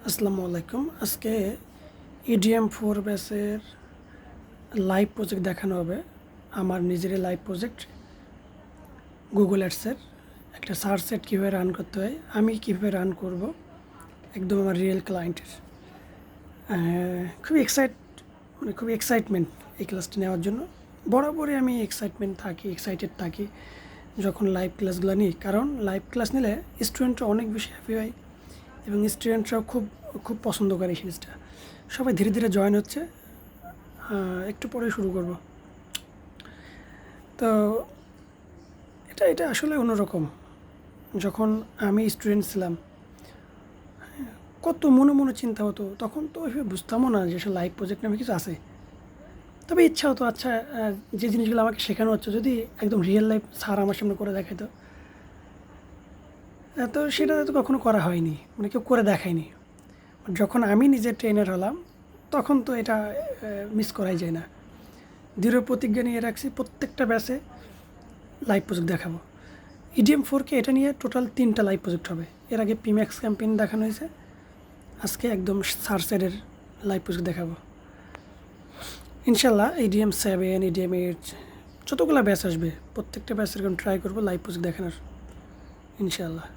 আসসালামু আলাইকুম। আজকে EDM4 ব্যাচের লাইভ প্রজেক্ট দেখানো হবে। আমার নিজেরই লাইভ প্রজেক্ট গুগল অ্যাডসের একটা সার্চ সেট কীভাবে রান করতে হয়, আমি কীভাবে রান করব, একদম আমার রিয়েল ক্লায়েন্টের। খুবই খুবই এক্সাইটমেন্ট এই ক্লাসটা নেওয়ার জন্য। বরাবরই আমি এক্সাইটেড থাকি যখন লাইভ ক্লাসগুলো নিই, কারণ লাইভ ক্লাস নিলে স্টুডেন্টরা অনেক বেশি হ্যাপি হয় এবং স্টুডেন্টরাও খুব খুব পছন্দ করে এই জিনিসটা। সবাই ধীরে ধীরে জয়েন হচ্ছে। একটু পরে শুরু করব। তো এটা আসলে অন্যরকম। যখন আমি স্টুডেন্ট ছিলাম, কত মনে মনে চিন্তা হতো, তখন তো ওইভাবে বুঝতামও না যে আসলে লাইভ প্রজেক্ট নামে কিছু আছে। তবে ইচ্ছা হতো, আচ্ছা, যে জিনিসগুলো আমাকে শেখানো হচ্ছে যদি একদম রিয়েল লাইফ স্যার আমার সামনে করে দেখাইতো। তো সেটা তো কখনো করা হয়নি, মানে কেউ করে দেখায়নি। যখন আমি নিজে ট্রেনার হলাম, তখন তো এটা মিস করাই যায় না। দৃঢ় প্রতিজ্ঞা নিয়ে রাখছি প্রত্যেকটা ব্যাচে লাইভ প্রজেক্ট দেখাবো। EDM4কে এটা নিয়ে টোটাল 3টা লাইভ প্রজেক্ট হবে। এর আগে পিম্যাক্স ক্যাম্পেইন দেখানো হয়েছে, আজকে একদম সার্চের লাইভ প্রজেক্ট দেখাবো ইনশাল্লাহ। EDM7, EDM8, যতগুলো ব্যাচ আসবে প্রত্যেকটা ব্যাচের ট্রাই করবো লাইভ প্রজেক্ট দেখানোর ইনশাল্লাহ।